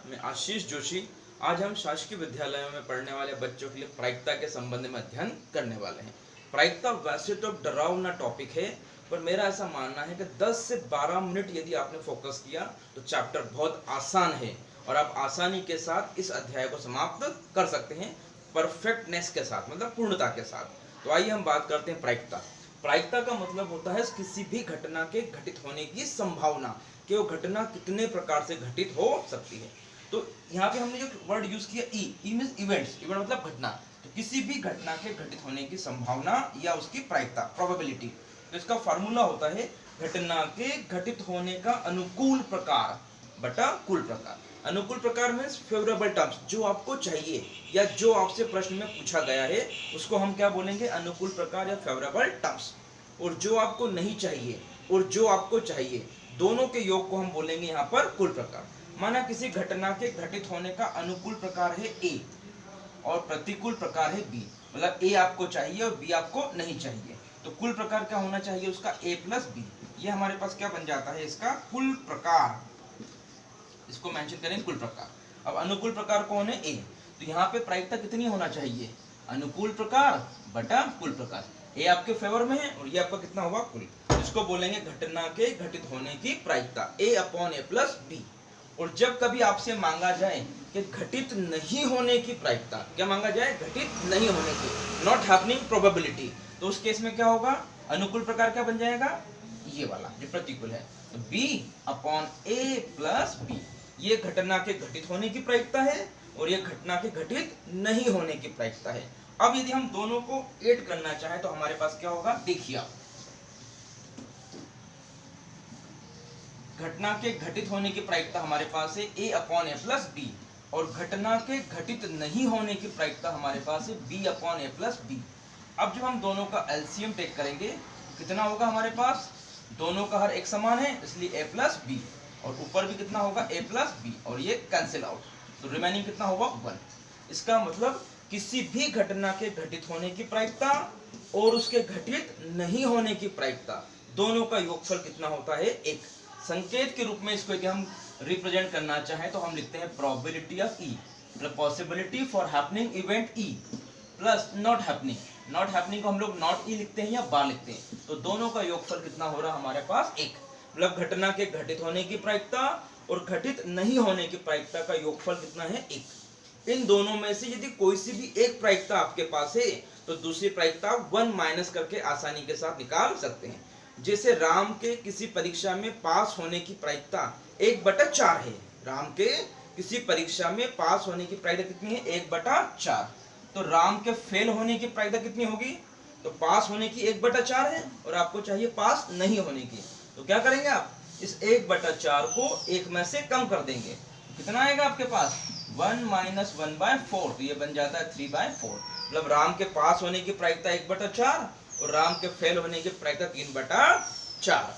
मैं आशीष जोशी। आज हम शासकीय विद्यालयों में पढ़ने वाले बच्चों के लिए प्रायिकता के संबंध में अध्ययन करने वाले हैं। प्रायिकता वैसे तो डरावना टॉपिक है, पर मेरा ऐसा मानना है कि 10 से 12 मिनट यदि आपने फोकस किया तो चैप्टर बहुत आसान है और आप आसानी के साथ इस अध्याय को समाप्त कर सकते हैं, परफेक्टनेस के साथ, मतलब पूर्णता के साथ। तो आइए हम बात करते हैं प्रायिकता। प्रायिकता का मतलब होता है किसी भी घटना के घटित होने की संभावना, कि वो घटना कितने प्रकार से घटित हो सकती है। तो यहाँ पे हमने जो वर्ड यूज किया ई मींस इवेंट्स, इवेंट मतलब घटना। तो किसी भी घटना के घटित होने की संभावना या उसकी प्रायिकता, प्रोबेबिलिटी। तो इसका फॉर्मूला होता है घटना के घटित होने का अनुकूल प्रकार बटा कुल प्रकार। अनुकूल प्रकार मीन्स फेवरेबल टर्म्स, जो आपको चाहिए या जो आपसे प्रश्न में पूछा गया है उसको हम क्या बोलेंगे, अनुकूल प्रकार या फेवरेबल टर्म्स। और जो आपको नहीं चाहिए और जो आपको चाहिए, दोनों के योग को हम बोलेंगे यहाँ पर कुल प्रकार। माना किसी घटना के घटित होने का अनुकूल प्रकार है ए और प्रतिकूल प्रकार है बी, मतलब ए आपको चाहिए और बी आपको नहीं चाहिए, तो कुल प्रकार क्या होना चाहिए उसका, ए प्लस बी। ये हमारे पास क्या बन जाता है इसका कुल प्रकार, इसको मेंशन करें कुल प्रकार। अब अनुकूल प्रकार कौन है, ए। तो यहाँ पे प्रायिकता कितनी होना चाहिए, अनुकूल प्रकार बटा कुल प्रकार। ए आपके फेवर में है और ये आपका कितना होगा कुल, इसको बोलेंगे घटना के घटित होने की प्रायिकता, ए अपॉन ए प्लस बी। और जब कभी आपसे मांगा जाए कि घटित नहीं होने की प्रायिकता, क्या मांगा जाए, घटित नहीं होने की, नॉट हैपनिंग प्रोबेबिलिटी, तो उस केस में क्या होगा, अनुकूल प्रकार क्या बन जाएगा, ये वाला जो प्रतिकूल है, तो बी अपॉन ए प्लस बी। ये घटना के घटित होने की प्रायिकता है और ये घटना के घटित नहीं होने की प्रायिकता है। अब यदि हम दोनों को ऐड करना चाहें तो हमारे पास क्या होगा, देखिए आप, घटना के घटित होने की प्रायिकता हमारे पास है ए अपॉन ए प्लस बी और घटना के घटित नहीं होने की प्रायिकता हमारे पास है बी अपॉन ए प्लस बी। अब जब हम दोनों का एलसीएम टेक करेंगे कितना होगा हमारे पास, दोनों का हर एक समान है इसलिए ए प्लस बी, और ऊपर भी कितना होगा ए प्लस बी, और ये कैंसिल आउट, तो रिमेनिंग कितना होगा 1। इसका मतलब किसी भी घटना के घटित होने की प्रायिकता और उसके घटित नहीं होने की प्रायिकता, दोनों का योगफल कितना होता है, 1। संकेत के रूप में इसको यदि हम रिप्रेजेंट करना चाहें तो हम लिखते हैं प्रोबेबिलिटी ऑफ ई, मतलब possibility for happening event E plus not happening. Not happening को हम लोग नॉट ई लिखते हैं या बार लिखते हैं, तो दोनों का योगफल कितना हो रहा है हमारे पास 1। मतलब घटना के घटित होने की प्रायिकता और घटित नहीं होने की प्रायिकता का योगफल कितना है, 1। इन दोनों में से यदि कोई सी भी एक प्रायिकता आपके पास है तो दूसरी प्रायिकता 1 माइनस करके आसानी के साथ निकाल सकते हैं। जैसे राम के किसी परीक्षा में पास होने की प्रायिकता 1/4 है, राम के किसी परीक्षा में पास होने की प्रायिकता कितनी है, 1/4। तो राम के फेल होने की प्रायिकता कितनी होगी, तो पास होने की 1/4 है और आपको चाहिए पास नहीं होने की, तो क्या करेंगे आप, इस 1/4 को 1 में से कम कर देंगे, कितना आएगा आपके पास 1 माइनस 1/4, तो ये बन जाता है 3/4। मतलब राम के पास होने की प्रायिकता 1/4 और राम के फेल होने की प्रायिकता 3/4।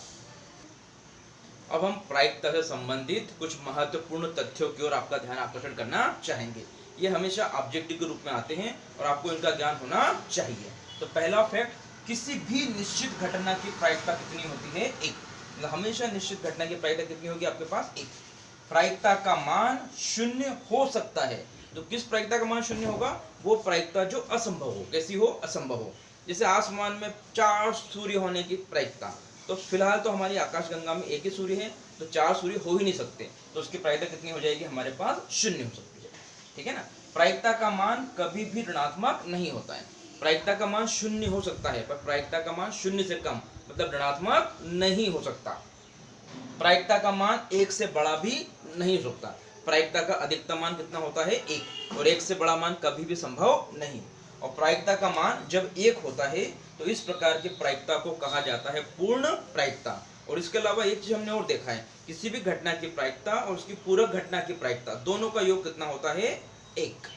अब हम प्रायिकता से संबंधित कुछ महत्वपूर्ण तथ्यों की ओर आपका ध्यान आकर्षण करना चाहेंगे। ये हमेशा ऑब्जेक्टिव के रूप में आते हैं और आपको इनका ज्ञान होना चाहिए। तो पहला फैक्ट, किसी भी निश्चित घटना की प्रायिकता कितनी होती है, 1। मतलब हमेशा निश्चित घटना की प्रायिकता कितनी होगी आपके पास, 1। प्रायिकता का मान 0 हो सकता है, तो किस प्रायिकता का मान 0 होगा, वो प्रायिकता जो असंभव हो। कैसी हो, असंभव हो। जैसे आसमान में 4 सूर्य होने की प्रायिकता, तो फिलहाल तो हमारी आकाशगंगा में 1 ही सूर्य है, तो 4 सूर्य हो ही नहीं सकते, तो उसकी प्रायिकता कितनी हो जाएगी हमारे पास, 0 हो सकती है। ठीक है ना। प्रायिकता का मान कभी भी ऋणात्मक नहीं होता है, प्रायिकता का मान 0 हो सकता है पर प्रायिकता का मान 0 से कम, मतलब ऋणात्मक नहीं हो सकता। प्रायिकता का मान 1 से बड़ा भी नहीं हो सकता। प्रायिकता का अधिकतम मान कितना होता है, 1, और 1 से बड़ा मान कभी भी संभव नहीं। और प्रायिकता का मान जब 1 होता है तो इस प्रकार की प्रायिकता को कहा जाता है पूर्ण प्रायिकता। और इसके अलावा एक चीज हमने और देखा है, किसी भी घटना की प्रायिकता और उसकी पूरक घटना की प्रायिकता, दोनों का योग कितना होता है, 1।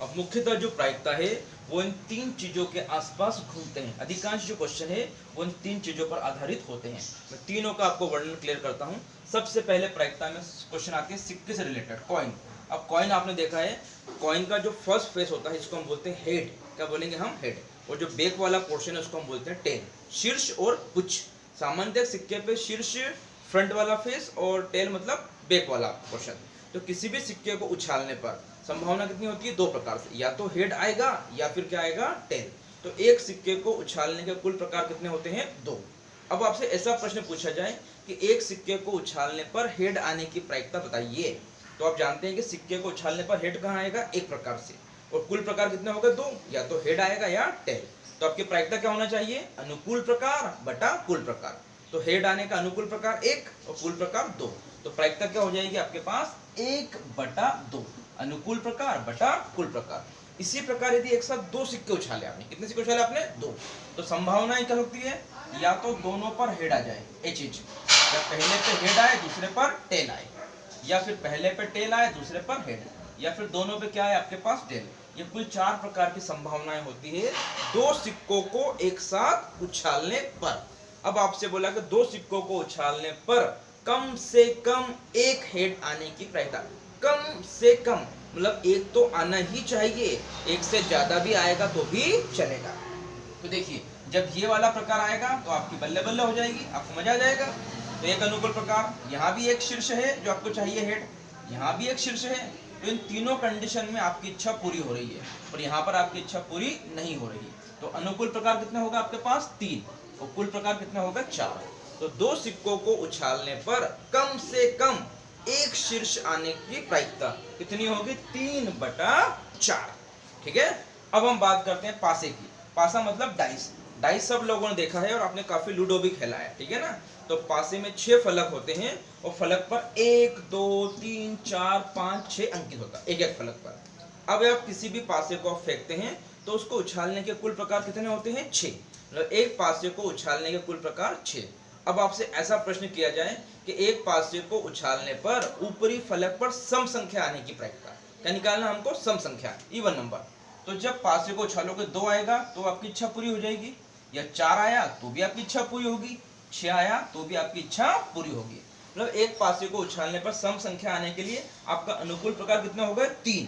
अब मुख्यतः जो प्रायिकता है वो इन 3 चीजों के आसपास घूमते हैं। अधिकांश जो क्वेश्चन है वो इन 3 चीजों पर आधारित होते हैं। मैं तीनों का आपको वर्णन क्लियर करता हूँ। सबसे पहले प्रायिकता में क्वेश्चन आते हैं सिक्के से रिलेटेड, कॉइन। अब कॉइन आपने देखा है, कॉइन का जो फर्स्ट फेस होता है इसको हम बोलते हैं हेड, क्या बोलेंगे हम, हेड। और जो बैक वाला पोर्शन है उसको हम बोलते हैं टेल, शीर्ष और पुच्छ। सामान्यतः सिक्के पे शीर्ष फ्रंट वाला फेस और टेल मतलब बैक वाला पोर्शन। तो किसी भी सिक्के को उछालने पर संभावना कितनी होती है? दो प्रकार से, या तो हेड आएगा या फिर क्या आएगा? टेल। तो एक सिक्के को उछालने के कुल प्रकार कितने होते हैं? दो। अब आपसे ऐसा प्रश्न पूछा जाए कि एक सिक्के को उछालने पर हेड आने की प्रायिकता बताइए, तो आप जानते हैं कि सिक्के को उछालने पर हेड कहाँ आएगा? एक प्रकार से, और कुल प्रकार कितने होगा? दो, या तो हेड आएगा या टेल। तो आपकी प्रायिकता क्या होना चाहिए? अनुकूल प्रकार बटा कुल प्रकार। तो हेड आने का अनुकूल प्रकार एक और कुल प्रकार दो, तो प्रायिकता क्या हो जाएगी आपके पास? 1/2, अनुकूल प्रकार बटा कुल प्रकार। इसी प्रकार यदि एक साथ दो सिक्के उछाले आपने, कितने सिक्के उछाले आपने? दो, तो संभावना क्या होती है? या तो दोनों पर हेड आ जाए, एच, या पहले पे हेड आए दूसरे पर टेल आए, या फिर पहले पे टेल आए दूसरे पर हेड, या फिर दोनों पे क्या है आपके पास? टेल। ये कुल 4 प्रकार की संभावनाएं होती है दो सिक्कों को एक साथ उछालने पर। अब आपसे बोला कि दो सिक्कों को उछालने पर कम से कम एक हेड आने की प्रायिकता। कम से कम मतलब एक तो आना ही चाहिए, एक से ज्यादा भी आएगा तो भी चलेगा। तो देखिए, जब ये वाला प्रकार आएगा तो आपकी बल्ले बल्ले हो जाएगी, आपको मजा आ जाएगा। तो एक अनुकूल प्रकार, यहाँ भी एक शीर्ष है जो आपको चाहिए हेड, यहाँ भी एक शीर्ष है। तो इन तीनों कंडीशन में आपकी इच्छा पूरी हो रही है, और यहाँ पर आपकी इच्छा पूरी नहीं हो रही है। तो अनुकूल प्रकार कितने होगा आपके पास? 3, और कुल प्रकार कितना होगा? 4। तो दो सिक्कों को उछालने पर कम से कम एक शीर्ष आने की प्रायिकता कितनी होगी? 3/4। ठीक है। अब हम बात करते हैं पासे की। पासा मतलब डाइस। डाइस सब लोगों ने देखा है और आपने काफी लूडो भी खेला है, ठीक है ना। तो पासे में 6 फलक होते हैं और फलक पर 1 2 3 4 5 6 अंकित होता है एक एक फलक पर। अब आप किसी भी पासे को फेंकते हैं तो उसको उछालने के कुल प्रकार कितने होते हैं? 6। मतलब एक पासे को उछालने के कुल प्रकार 6। अब आपसे ऐसा प्रश्न किया जाए कि एक पासे को उछालने पर ऊपरी फलक पर सम संख्या आने की प्रायिकता क्या निकालना हमको? सम संख्या, इवन नंबर। तो जब पासे को उछालोगे 2 आएगा तो आपकी इच्छा पूरी हो जाएगी, या 4 आया तो भी आपकी इच्छा पूरी होगी, 6 आया तो भी आपकी इच्छा पूरी होगी। मतलब एक पासे को उछालने पर सम संख्या आने के लिए आपका अनुकूल प्रकार कितना होगा? 3।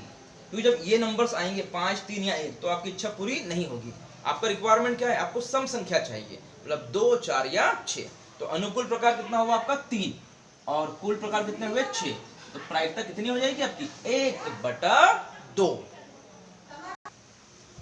क्योंकि जब ये नंबर्स आएंगे 5 3 या 1 तो आपकी इच्छा पूरी नहीं होगी। आपका रिक्वायरमेंट क्या है? आपको सम संख्या चाहिए, मतलब 2 4 या 6। तो अनुकूल प्रकार कितना हुआ आपका? 3, और कुल प्रकार कितने हुए? 6। तो प्रायिकता कितनी हो जाएगी आपकी? 1/2।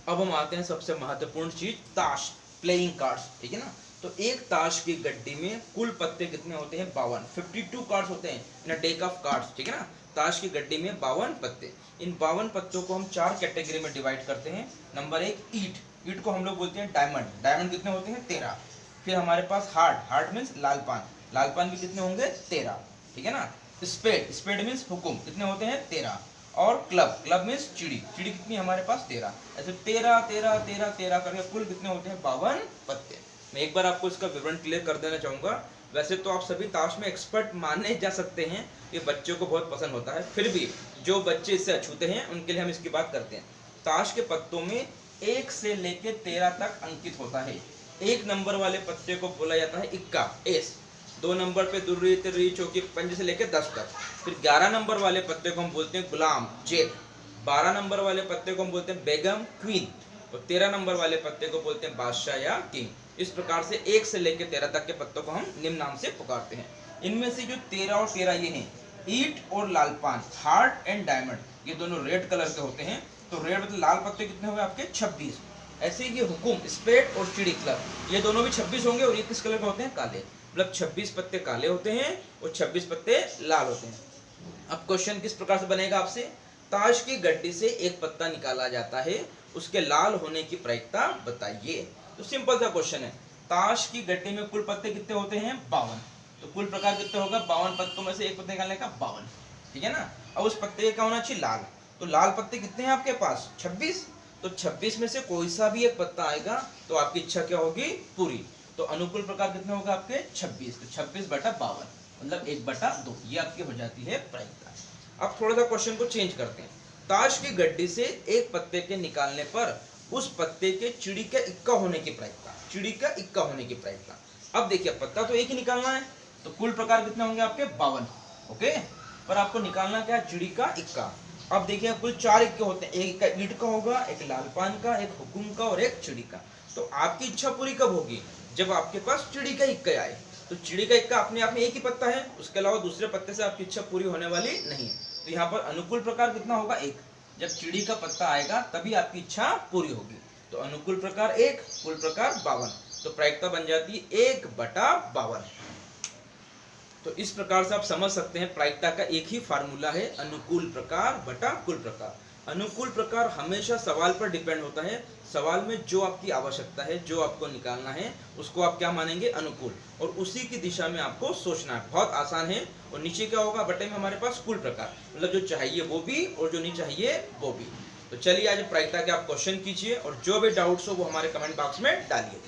अब हम आते हैं सबसे महत्वपूर्ण चीज, ताश, प्लेइंग कार्ड्स, ठीक है ना। तो एक ताश की गड्डी में कुल पत्ते कितने होते हैं? 52। 52 कार्ड्स होते हैं इन अ डेक ऑफ कार्ड्स, ठीक है ना। ताश की गड्डी में 52 पत्ते। इन 52 पत्तों को हम 4 कैटेगरी में डिवाइड करते हैं। नंबर 1 ईट, ईट को हम लोग बोलते हैं डायमंड। डायमंड कितने होते हैं? 13। फिर हमारे पास हार्ट, हार्ट मीन्स लालपान, लालपान भी कितने होंगे? 13, ठीक है ना। स्पेड, स्पेड मीन्स हुकुम, कितने होते हैं? 13। और क्लब, क्लब मीन्स चिड़ी, चिड़ी कितनी हमारे पास? 13। ऐसे 13 13 13 13 करके कुल कितने होते हैं? 52 पत्ते। मैं एक बार आपको इसका विवरण क्लियर कर देना चाहूंगा। वैसे तो आप सभी ताश में एक्सपर्ट माने जा सकते हैं, ये बच्चों को बहुत पसंद होता है, फिर भी जो बच्चे इससे अछूते हैं उनके लिए हम इसकी बात करते हैं। ताश के पत्तों में 1 से लेके 13 तक अंकित होता है। 1 नंबर वाले पत्ते को बोला जाता है इक्का, एस। 2 नंबर पे दुर्री तिर्री चौकी पंजे से लेके 10 तक। फिर 11 नंबर वाले पत्ते को हम बोलते हैं गुलाम, जेक। 12 नंबर वाले पत्ते को हम बोलते हैं बेगम, क्वीन। और 13 नंबर वाले पत्ते को बोलते हैं बादशाह या किंग। इस प्रकार से 1 से लेकर 13 तक के पत्तों को हम निम्न नाम से पुकारते हैं। इनमें से जो 13 और 13 ये हैं, ईट और लालपान, हार्ट एंड डायमंड, ये दोनों रेड कलर के होते हैं। तो रेड मतलब लाल पत्ते कितने हुए आपके? 26। ऐसे ही ये हुकुम, स्पेड और चिड़ी, क्लब, ये दोनों भी 26 होंगे, और ये किस कलर के होते हैं? काले। मतलब 26 पत्ते काले होते हैं और 26 पत्ते लाल होते हैं। अब क्वेश्चन किस प्रकार से बनेगा आपसे? ताश की गड्डी से एक पत्ता निकाला जाता है, उसके लाल होने की प्रायिकता बताइए। तो सिंपल सा क्वेश्चन है। ताश की गड्डी में कुल पत्ते कितने होते हैं? 52। तो कुल प्रकार कितने होगा? 52 पत्तों में से एक पत्ते निकालने का 52, ठीक है ना। अब उस पत्ते का होना चाहिए लाल। तो लाल पत्ते कितने हैं आपके पास? 26। तो 26 में से कोई सा भी एक पत्ता आएगा तो आपकी इच्छा क्या होगी? पूरी। तो अनुकूल प्रकार कितने होगा आपके? 26। तो 26/52 मतलब 1/2, ये आपकी हो जाती है प्रायिकता। अब थोड़ा सा क्वेश्चन को चेंज करते हैं। ताश की गड्डी से एक पत्ते के निकालने पर उस पत्ते के चिड़ी का इक्का होने की प्रायिकता, चिड़ी का इक्का होने की प्रायिकता। अब देखिए, पत्ता तो एक ही निकालना है, तो कुल प्रकार कितने होंगे आपके? 52, ओके। पर आपको निकालना क्या? चिड़ी का इक्का। अब देखिए, कुल 4 इक्के होते हैं। एक का ईट का होगा, एक लालपान का, एक हुकुम का और एक चिड़ी का। तो आपकी इच्छा पूरी कब होगी? जब आपके पास चिड़ी का इक्का आए। तो चिड़ी का इक्का अपने आप में एक ही पत्ता है, उसके अलावा दूसरे पत्ते से आपकी इच्छा पूरी होने वाली नहीं है। तो यहाँ पर अनुकूल प्रकार कितना होगा? एक। जब चिड़ी का पत्ता आएगा तभी आपकी इच्छा पूरी होगी। तो अनुकूल प्रकार 1, कुल प्रकार 52। तो प्रायिकता बन जाती है 1/52। तो इस प्रकार से आप समझ सकते हैं प्रायिकता का एक ही फार्मूला है, अनुकूल प्रकार बटा कुल प्रकार। अनुकूल प्रकार हमेशा सवाल पर डिपेंड होता है। सवाल में जो आपकी आवश्यकता है, जो आपको निकालना है, उसको आप क्या मानेंगे? अनुकूल, और उसी की दिशा में आपको सोचना है। बहुत आसान है। और नीचे क्या होगा? बटे में हमारे पास कुल प्रकार, मतलब जो चाहिए वो भी और जो नहीं चाहिए वो भी। तो चलिए आज प्रायिकता के आप क्वेश्चन कीजिए और जो भी डाउट्स हो वो हमारे कमेंट बॉक्स में डालिए।